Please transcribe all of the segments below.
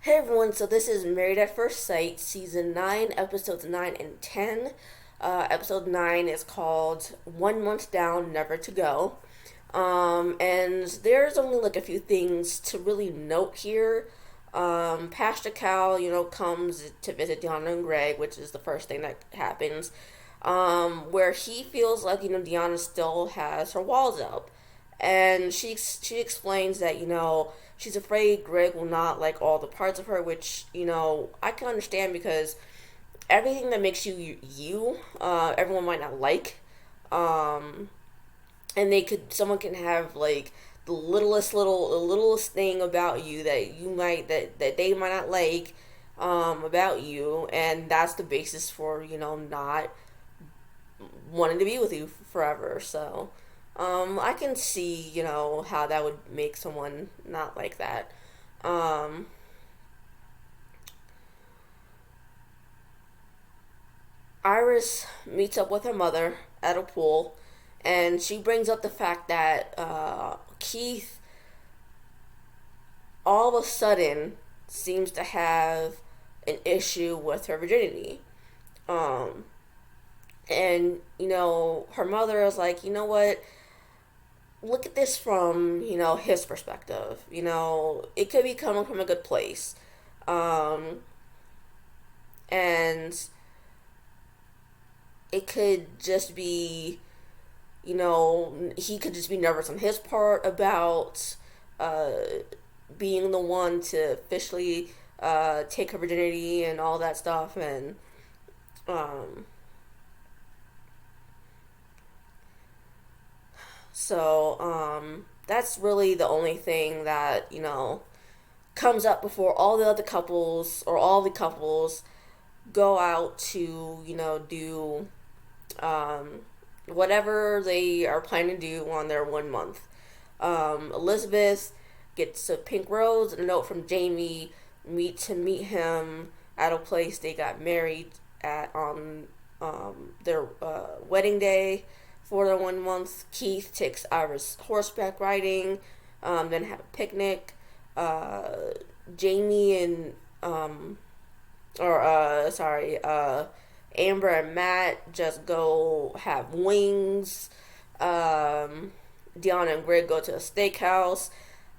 Hey everyone, so this is Married at First Sight, Season 9, Episodes 9 and 10. Episode 9 is called 1 Month Down, Never to Go. And there's only like a few things to really note here. Pastor Cal, comes to visit Deanna and Greg, which is the first thing that happens. Where he feels like, Deanna still has her walls up. And she explains that, she's afraid Greg will not like all the parts of her, which, I can understand because everything that makes you, everyone might not like. Um, and someone can have like the littlest thing about you that they might not like, about you, and that's the basis for, not wanting to be with you forever. So, I can see, how that would make someone not like that. Um, Iris meets up with her mother at a pool, and she brings up the fact that Keith all of a sudden seems to have an issue with her virginity. Um, and, her mother is like, you know what? Look at this from, his perspective. It could be coming from a good place. Um, and it could just be, he could just be nervous on his part about uh, being the one to officially take her virginity and all that stuff. And um, that's really the only thing that, comes up before all the other couples or all the couples go out to, do um, whatever they are planning to do on their 1 month. Elizabeth gets a pink rose and a note from Jamie to meet him at a place they got married at on their wedding day for their 1 month. Keith takes Iris horseback riding, then have a picnic. Uh, Jamie and or sorry, Amber and Matt just go have wings. Deanna and Greg go to a steakhouse.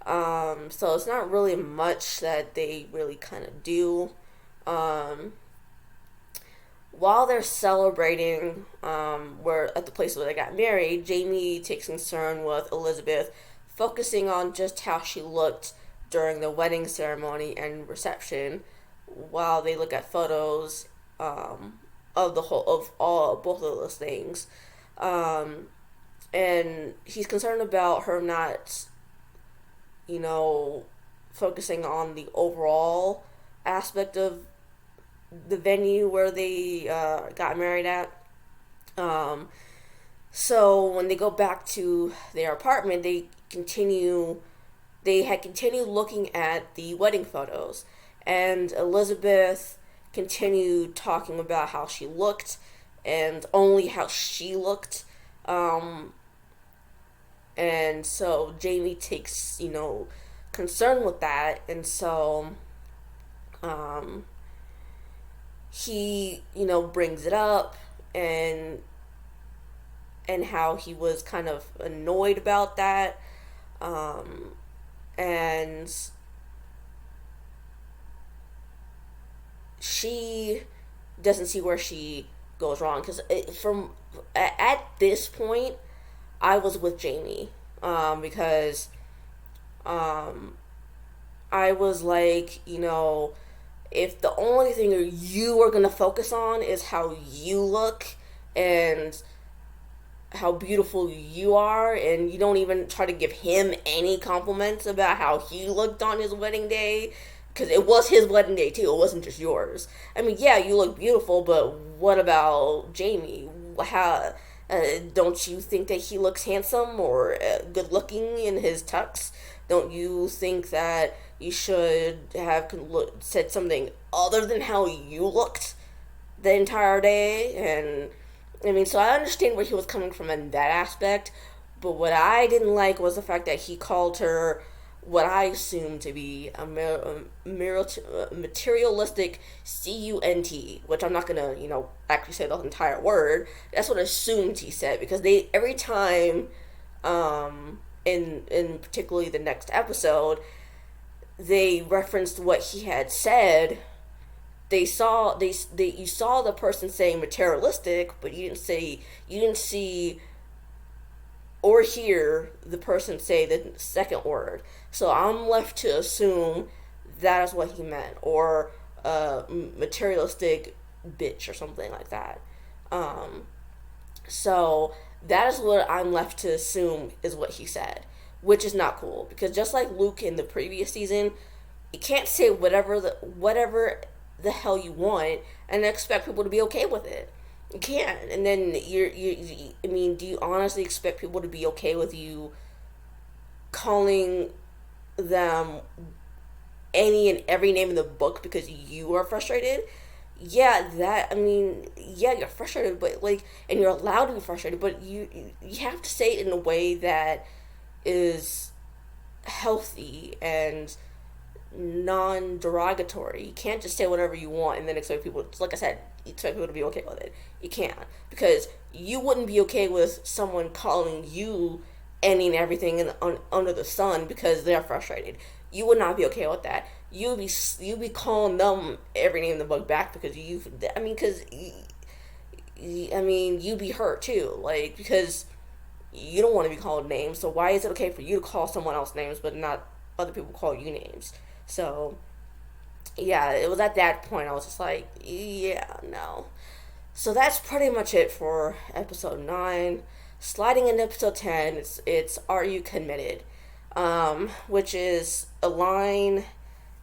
So it's not really much that they really kind of do. Um, while they're celebrating, where at the place where they got married, Jamie takes concern with Elizabeth, focusing on just how she looked during the wedding ceremony and reception, while they look at photos of all both of those things. Um, and he's concerned about her not, you know, focusing on the overall aspect of the venue where they got married at. Um, so when they go back to their apartment, they had continued looking at the wedding photos, and Elizabeth continued talking about how she looked and only how she looked. Um, and so Jamie takes, concern with that, and so um, he, brings it up, and how he was kind of annoyed about that. Um, and she doesn't see where she goes wrong, because from at this point I was with Jamie, because um, I was like, if the only thing you are gonna focus on is how you look and how beautiful you are, and you don't even try to give him any compliments about how he looked on his wedding day, because it was his wedding day too, it wasn't just yours. I mean, yeah, you look beautiful, but what about Jamie? How don't you think that he looks handsome or good looking in his tux? Don't you think that you should have said something other than how you looked the entire day? And I mean, so I understand where he was coming from in that aspect, but what I didn't like was the fact that he called her what I assume to be a materialistic cunt, which I'm not gonna, actually say the entire word. That's what assumed he said, because they every time, in particularly the next episode, they referenced what he had said. You saw the person saying materialistic, but you didn't see or hear the person say the second word. So I'm left to assume that is what he meant, or materialistic bitch or something like that. So that is what I'm left to assume is what he said, which is not cool, because just like Luke in the previous season, you can't say whatever the hell you want and expect people to be okay with it. You can't. And then I mean, do you honestly expect people to be okay with you calling them any and every name in the book because you are frustrated? Yeah, you're frustrated, but and you're allowed to be frustrated, but you have to say it in a way that is healthy and non-derogatory. You can't just say whatever you want and then expect people, like I said, expect people to be okay with it. You can't, because you wouldn't be okay with someone calling you any and everything under the sun because they're frustrated. You would not be okay with that. You'd be calling them every name in the book back because you'd be hurt too, because you don't want to be called names. So why is it okay for you to call someone else names but not other people call you names? So yeah, it was at that point I was just like, yeah, no. So that's pretty much it for episode 9. Sliding into episode 10, it's Are You Committed? Which is a line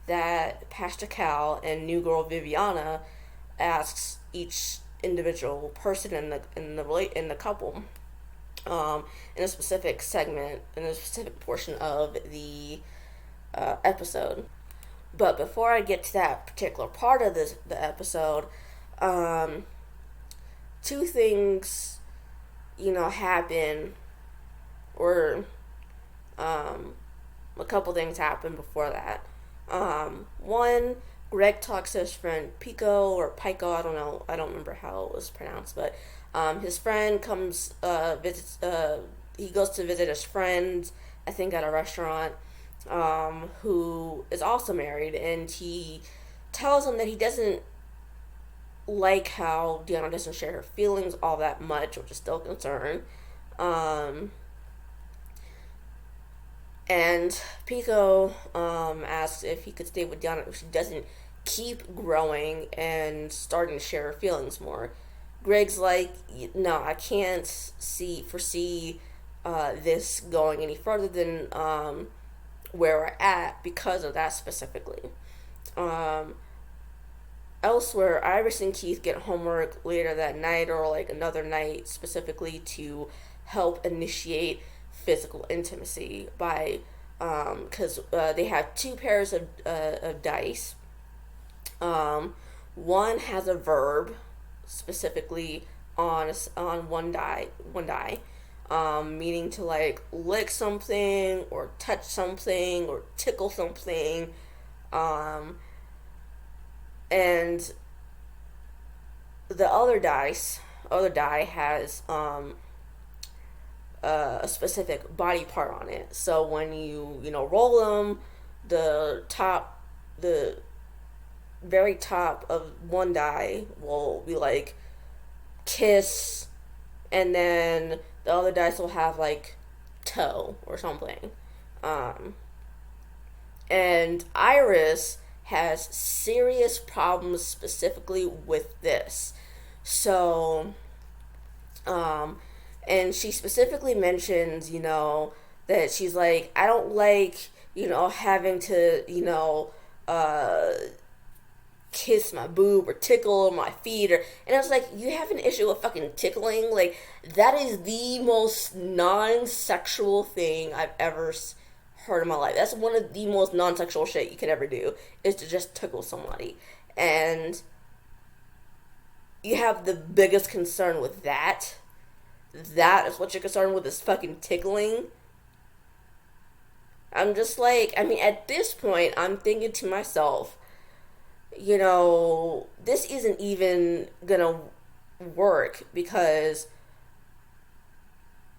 that Pastor Cal and new girl Viviana asks each individual person in the couple, in a specific segment, in a specific portion of the episode. But before I get to that particular part of the episode, two things, happen, or a couple things happen before that. One, Greg talks to his friend Pico or Pico, I don't remember how it was pronounced, but his friend comes, visits, he goes to visit his friend, I think at a restaurant, who is also married, and he tells him that he doesn't like how Deanna doesn't share her feelings all that much, which is still a concern. And Pico asks if he could stay with Deanna if she doesn't keep growing and starting to share her feelings more. Greg's like, no, I can't foresee this going any further than where we're at because of that specifically. Elsewhere, Iris and Keith get homework later that night or another night specifically to help initiate physical intimacy by because they have two pairs of dice. One has a verb specifically on one die, meaning to lick something or touch something or tickle something, and the other die has a specific body part on it. So when you roll them, the very top of one die will be kiss, and then the other dice will have toe or something. And Iris has serious problems specifically with this. So, and she specifically mentions, that she's I don't like, having to, kiss my boob or tickle my feet, and I was like, you have an issue with fucking tickling? That is the most non-sexual thing I've ever heard in my life. That's one of the most non-sexual shit you can ever do, is to just tickle somebody. And you have the biggest concern with that. That is what you're concerned with, is fucking tickling. I'm just like, I mean, at this point, I'm thinking to myself, you know, this isn't even gonna work because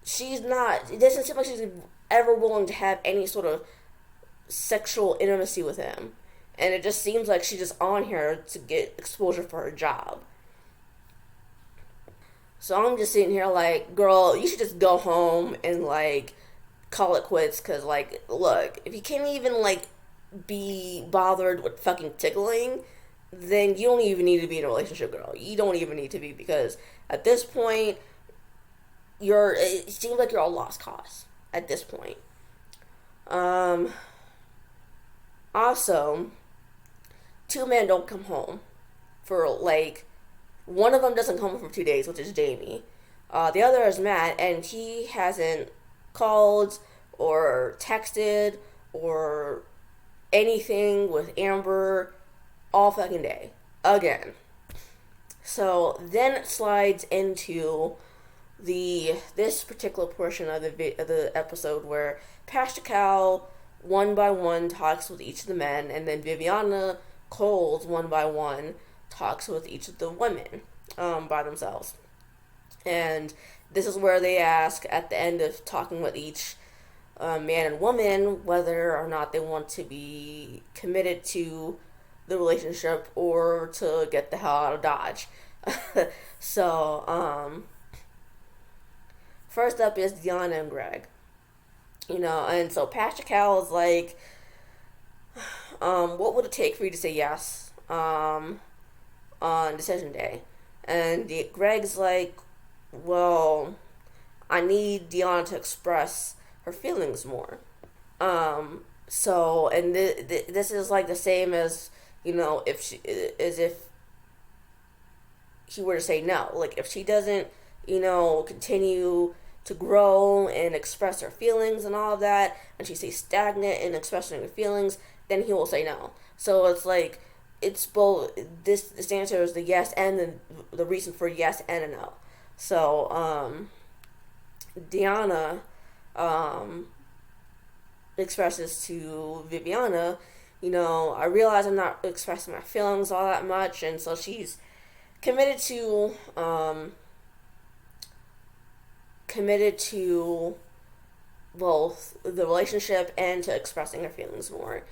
she's not, it doesn't seem like she's ever willing to have any sort of sexual intimacy with him. And it just seems like she's just on here to get exposure for her job. So I'm just sitting here like, girl, you should just go home and like call it quits. Cause like, look, if you can't even like be bothered with fucking tickling, then you don't even need to be in a relationship, girl. You don't even need to be because at this point, it seems like you're a lost cause at this point. Um, Also, two men don't come home for like one of them doesn't come home for 2 days, which is Jamie. The other is Matt, and he hasn't called or texted or anything with Amber all fucking day again. So then it slides into this particular portion of the episode where Pastor Cal one by one talks with each of the men, and then Viviana Coles one by one talks with each of the women by themselves. And this is where they ask at the end of talking with each man and woman whether or not they want to be committed to the relationship or to get the hell out of Dodge. So, first up is Deanna and Greg. You know, and so Pastor Cal is like, what would it take for you to say yes on decision day? And Greg's like, well, I need Deanna to express her feelings more. So, and this is like the same as, you know, as if he were to say no. Like, if she doesn't, you know, continue to grow and express her feelings and all of that, and she stays stagnant in expressing her feelings, then he will say no. So it's like, it's both, this answer is the yes and the reason for yes and a no. So, Deanna, expresses to Viviana, you know, I realize I'm not expressing my feelings all that much, and so she's committed to, both the relationship and to expressing her feelings more.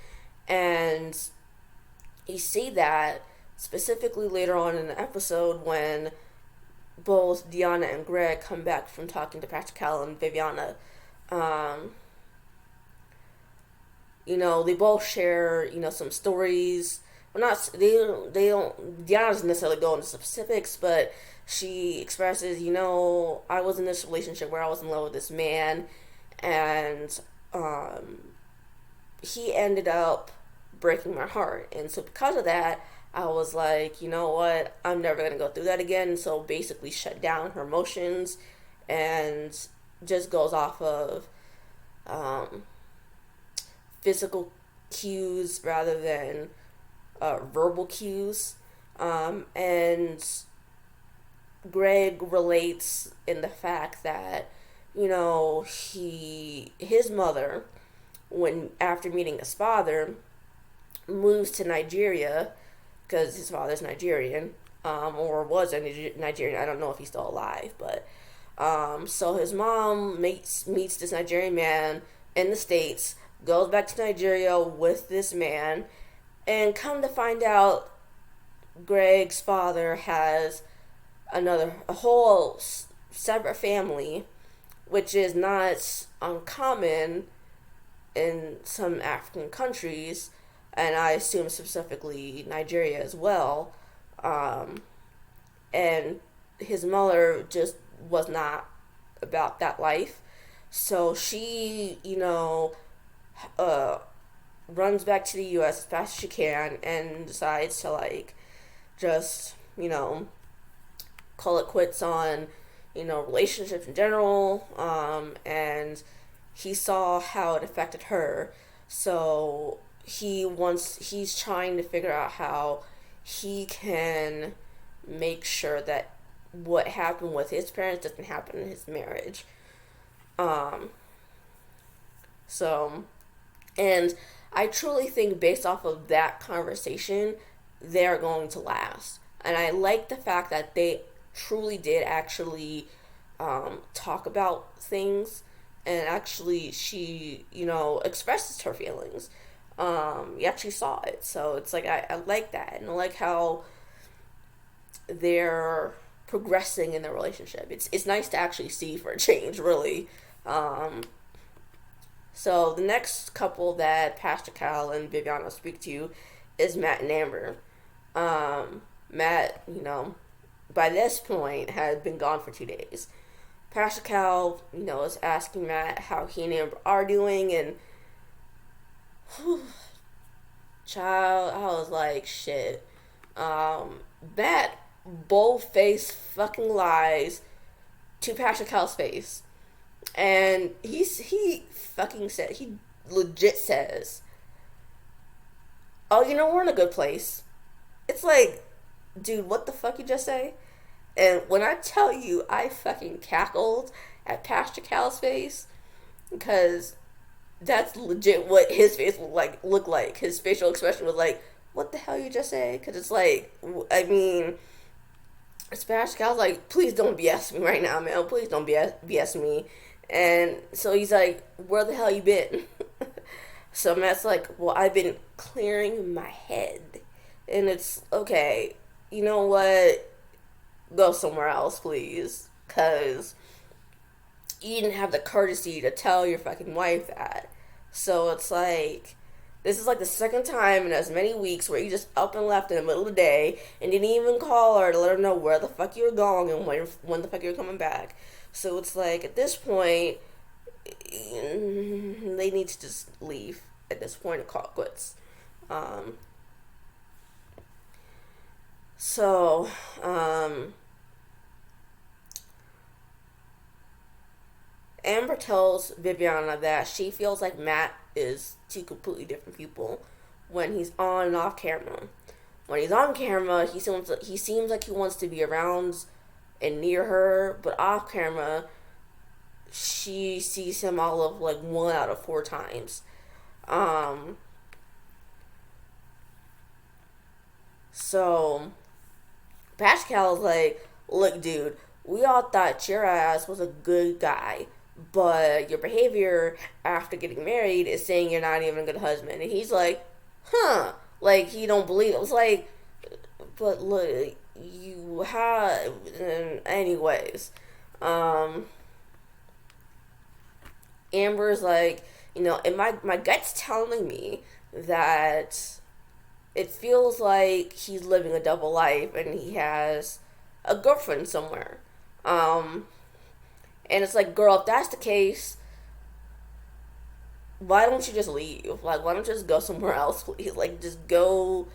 And you see that specifically later on in the episode when both Deanna and Greg come back from talking to Pastor Cal and Viviana. You know, they both share, you know, some stories. Well, not they don't. Deanna doesn't necessarily go into specifics, but she expresses, you know, I was in this relationship where I was in love with this man, and he ended up breaking my heart, and so because of that, I was like, you know what, I'm never gonna go through that again. So basically, shut down her emotions, and just goes off of physical cues rather than verbal cues. And Greg relates in the fact that, you know, his mother, when after meeting his father, moves to Nigeria because his father's Nigerian, or was a Nigerian. I don't know if he's still alive, but so his mom meets this Nigerian man in the States, goes back to Nigeria with this man, and come to find out, Greg's father has a whole separate family, which is not uncommon in some African countries, and I assume specifically Nigeria as well. And his mother just was not about that life, so she, you know, runs back to the U.S. as fast as she can and decides to like just, you know, call it quits on, you know, relationships in general. And he saw how it affected her, so he's trying to figure out how he can make sure that what happened with his parents doesn't happen in his marriage. So And I truly think based off of that conversation, they're going to last. And I like the fact that they truly did actually talk about things, and actually she, expresses her feelings. You actually saw it. So it's like, I like that. And I like how they're progressing in their relationship. It's nice to actually see for a change, really. Um, so the next couple that Pastor Cal and Viviana speak to is Matt and Amber. Matt, by this point had been gone for 2 days. Pastor Cal, is asking Matt how he and Amber are doing, and whew, child, I was like, shit. Matt bold face fucking lies to Pastor Cal's face. And he fucking said, he legit says, oh, we're in a good place. It's like, dude, what the fuck you just say? And when I tell you, I fucking cackled at Pastor Cal's face, because that's legit what his face would look like. His facial expression was like, what the hell you just say? Because it's like, I mean, Pastor Cal's like, please don't BS me right now, man. Please don't BS me. And so he's like, where the hell you been? So Matt's like, well, I've been clearing my head. And it's, okay, you know what? Go somewhere else, please. Because you didn't have the courtesy to tell your fucking wife that. So it's like, this is like the second time in as many weeks where you just up and left in the middle of the day and didn't even call her to let her know where the fuck you were going and when the fuck you were coming back. So it's like, at this point, they need to just leave at this point and call it quits. So, Amber tells Viviana that she feels like Matt is two completely different people when he's on and off camera. When he's on camera, he seems like he wants to be around and near her, but off camera, she sees him all of like 1 out of 4 times. Um, so Pascal's like, look, dude, we all thought your ass was a good guy, but your behavior after getting married is saying you're not even a good husband. And he's like, huh? Like, he don't believe it. Was like, but look, you have. Anyways, um, Amber's like, and my gut's telling me that it feels like he's living a double life and he has a girlfriend somewhere. Um, and it's like, girl, if that's the case, why don't you just leave? Like, why don't you just go somewhere else, please? Like, just go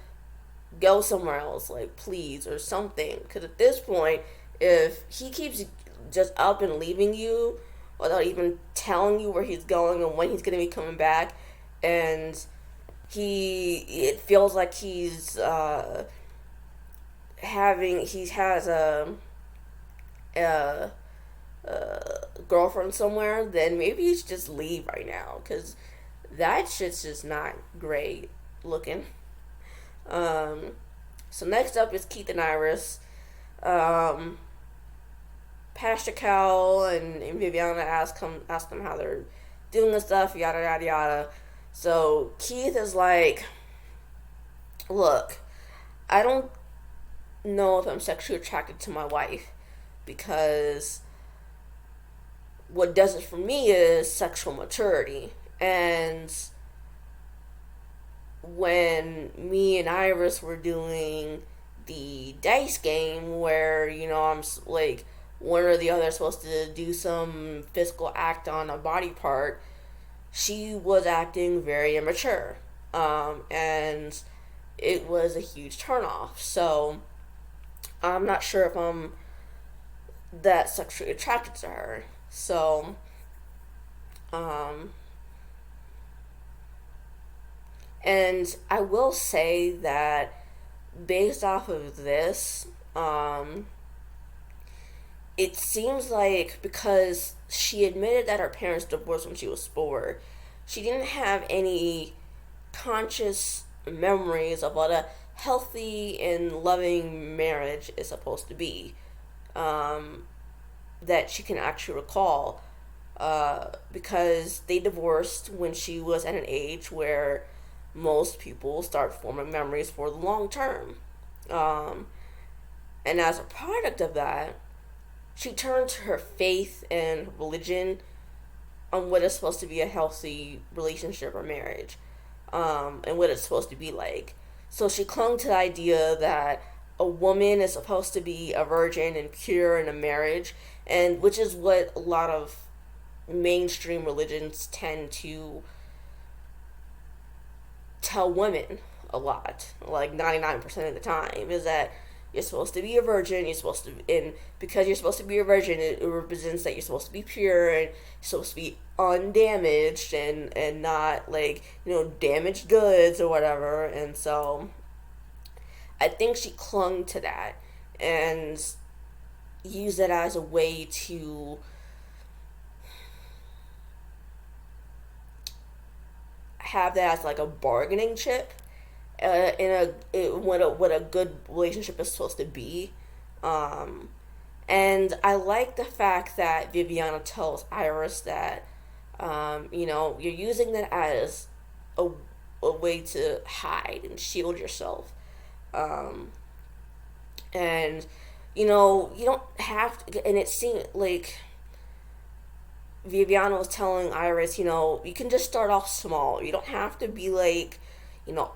somewhere else, like, please, or something. Because at this point, if he keeps just up and leaving you without even telling you where he's going and when he's going to be coming back, and it feels like he has a girlfriend somewhere, then maybe you should just leave right now, because that shit's just not great looking. Um, so next up is Keith and Iris. Um, Pastor Cal and Viviana ask them how they're doing and stuff, yada yada yada. So Keith is like, look, I don't know if I'm sexually attracted to my wife, because what does it for me is sexual maturity. And when me and Iris were doing the dice game where, I'm like, one or the other supposed to do some physical act on a body part, she was acting very immature. And it was a huge turnoff. So I'm not sure if I'm that sexually attracted to her. So, um, and I will say that based off of this, it seems like, because she admitted that her parents divorced when she was 4, she didn't have any conscious memories of what a healthy and loving marriage is supposed to be, um, that she can actually recall, because they divorced when she was at an age where most people start forming memories for the long term. Um, and as a product of that, she turned to her faith and religion on what is supposed to be a healthy relationship or marriage, and what it's supposed to be like. So she clung to the idea that a woman is supposed to be a virgin and pure in a marriage, and which is what a lot of mainstream religions tend to tell women a lot, like 99% of the time, is that you're supposed to be a virgin, you're supposed to, and because you're supposed to be a virgin, it represents that you're supposed to be pure and you're supposed to be undamaged and not like, damaged goods or whatever. And so I think she clung to that and used it as a way to have that as like a bargaining chip, what a good relationship is supposed to be. Um, and I like the fact that Viviana tells Iris that, you're using that as a, a way to hide and shield yourself. Um, and, you don't have to, and it seemed like Viviana was telling Iris, you can just start off small. You don't have to be like,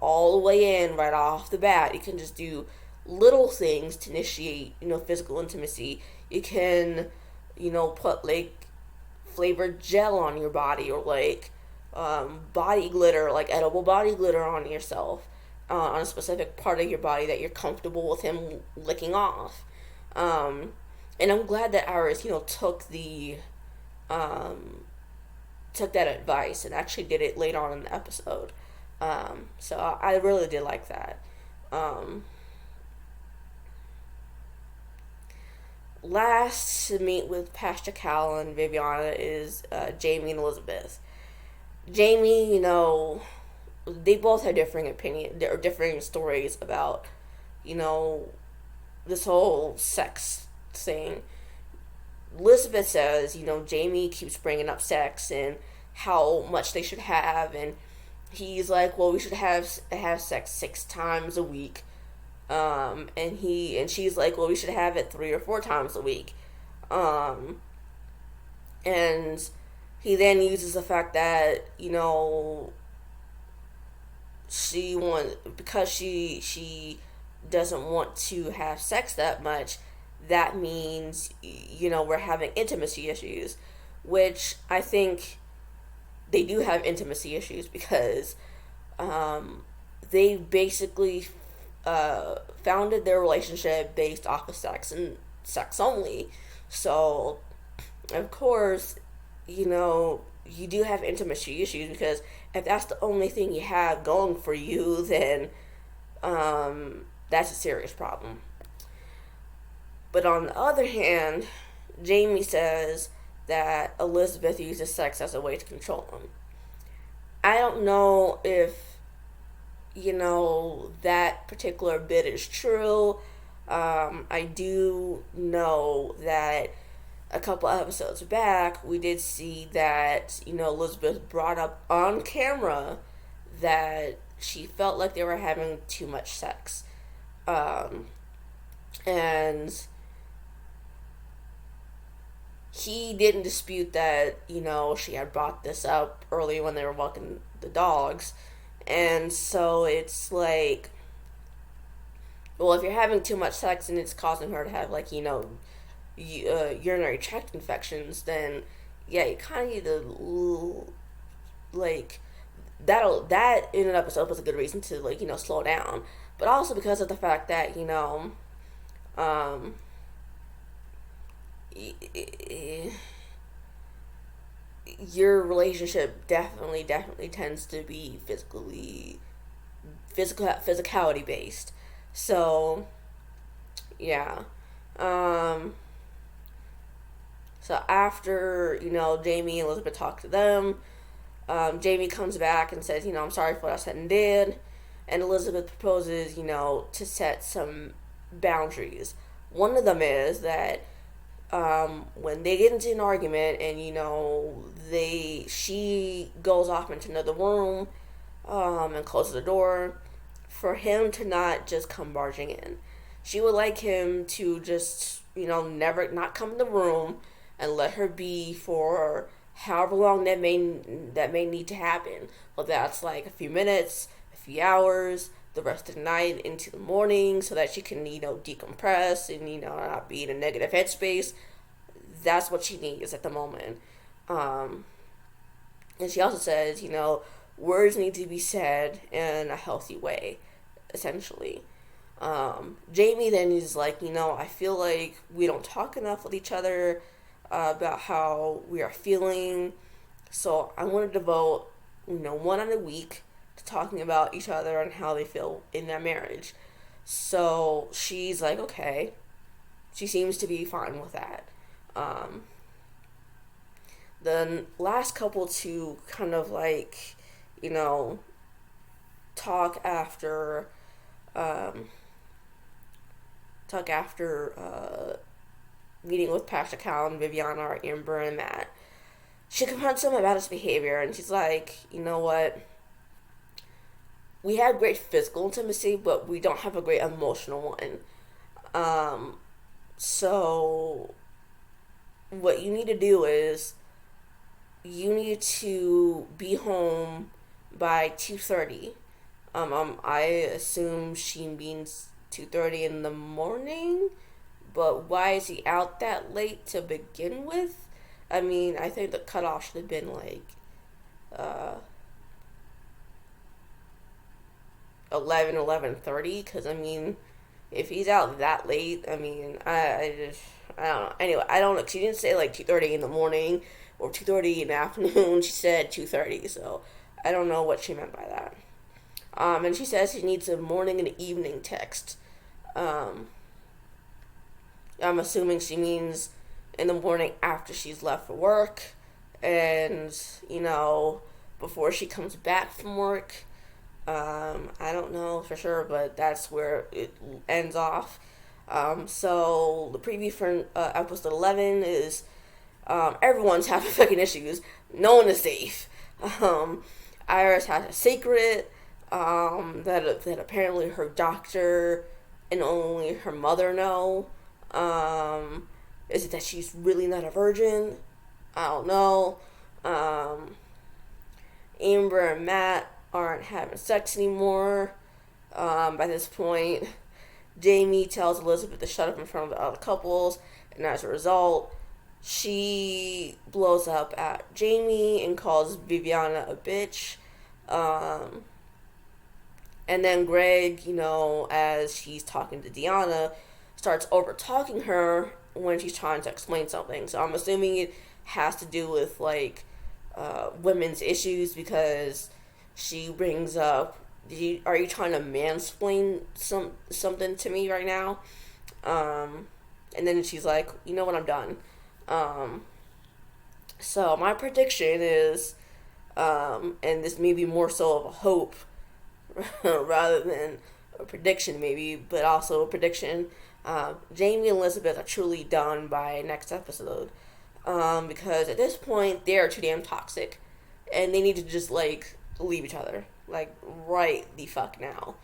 all the way in right off the bat. You can just do little things to initiate, physical intimacy. You can, put like flavored gel on your body, or like body glitter, like edible body glitter on yourself, on a specific part of your body that you're comfortable with him licking off. Um, and I'm glad that Iris, um, took that advice and actually did it later on in the episode. So I really did like that. Um, Last to meet with Pastor Cal and Viviana is Jamie and Elizabeth. Jamie, they both have differing opinions or differing stories about, you know, this whole sex thing. Elizabeth says, Jamie keeps bringing up sex and how much they should have, and he's like, well, we should have sex 6 times a week. And she's like, well, we should have it 3 or 4 times a week. Um, and he then uses the fact that, because she doesn't want to have sex that much, that means, we're having intimacy issues, which I think they do have intimacy issues because, they basically founded their relationship based off of sex and sex only. So, of course, you do have intimacy issues because if that's the only thing you have going for you, then that's a serious problem. But on the other hand, Jamie says that Elizabeth uses sex as a way to control him. I don't know if, that particular bit is true. I do know that a couple episodes back, we did see that, Elizabeth brought up on camera that she felt like they were having too much sex. And he didn't dispute that, she had brought this up early when they were walking the dogs. And so it's like, well, if you're having too much sex and it's causing her to have, like, urinary tract infections, then yeah, you kind of need to, like, that in and of itself was a good reason to, like, slow down. But also because of the fact that, um, your relationship definitely tends to be physicality based. So yeah. Um, so after Jamie and Elizabeth talk to them, Jamie comes back and says, I'm sorry for what I said and did. And Elizabeth proposes, to set some boundaries. One of them is that when they get into an argument and she goes off into another room and closes the door, for him to not just come barging in. She would like him to just never not come in the room and let her be for however long that may need to happen. Well, that's like a few minutes, a few hours, the rest of the night into the morning, so that she can decompress and not be in a negative headspace. That's what she needs at the moment. And she also says, words need to be said in a healthy way, essentially. Jamie then is like, I feel like we don't talk enough with each other about how we are feeling. So I want to devote, one on a week to talking about each other and how they feel in their marriage. So she's like, okay. She seems to be fine with that. The last couple to kind of like, talk after, meeting with Pastor Cal and Viviana or Amber and Matt. She confronts him about his behavior, and she's like, you know what? We have great physical intimacy, but we don't have a great emotional one. So what you need to do is you need to be home by 2:30. I assume she means 2:30 in the morning, but why is he out that late to begin with? I mean, I think the cutoff should have been like 11:30, because I mean, if he's out that late, I mean, I don't know. Anyway, I don't know. She didn't say like 2:30 in the morning or 2:30 in the afternoon. She said 2:30, so I don't know what she meant by that. And she says she needs a morning and evening text. I'm assuming she means in the morning after she's left for work, and before she comes back from work. I don't know for sure, but that's where it ends off. So the preview for episode 11 is everyone's having fucking issues. No one is safe. Iris has a secret that apparently her doctor and only her mother know. Is it that she's really not a virgin? I don't know. Amber and Matt aren't having sex anymore. By this point, Jamie tells Elizabeth to shut up in front of the other couples, and as a result, she blows up at Jamie and calls Viviana a bitch. And then Greg, as she's talking to Deanna, starts over talking her when she's trying to explain something. So I'm assuming it has to do with like women's issues, because she brings up, are you trying to mansplain something to me right now? And then she's like, you know what, I'm done. So my prediction is, and this may be more so of a hope rather than a prediction maybe, but also a prediction, Jamie and Elizabeth are truly done by next episode. Because at this point, they are too damn toxic, and they need to just, like, leave each other. Like, right the fuck now.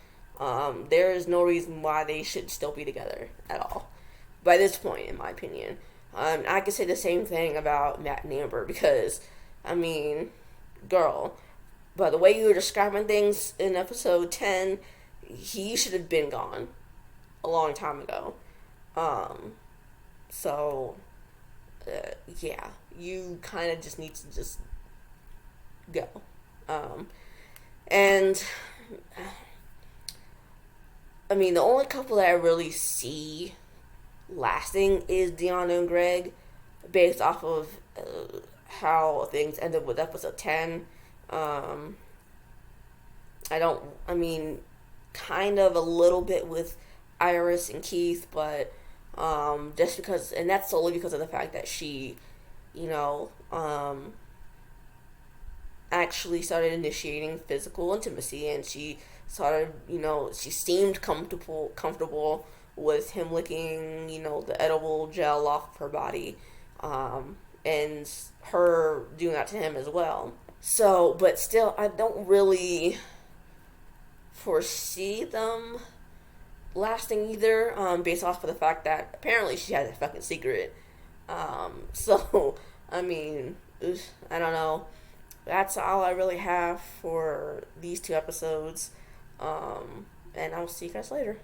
There is no reason why they should still be together at all. By this point, in my opinion. I could say the same thing about Matt and Amber, because, I mean, girl, by the way you were describing things in episode 10, he should have been gone a long time ago. So, yeah, you kind of just need to just go. And, I mean, the only couple that I really see lasting is Deanna and Greg, based off of how things ended with episode 10. Kind of a little bit with Iris and Keith, but just because, and that's solely because of the fact that she, actually started initiating physical intimacy, and she started, she seemed comfortable with him licking, the edible gel off of her body, and her doing that to him as well. So, but still, I don't really foresee them lasting either, based off of the fact that apparently she has a fucking secret. So, I mean, I don't know. That's all I really have for these two episodes. And I'll see you guys later.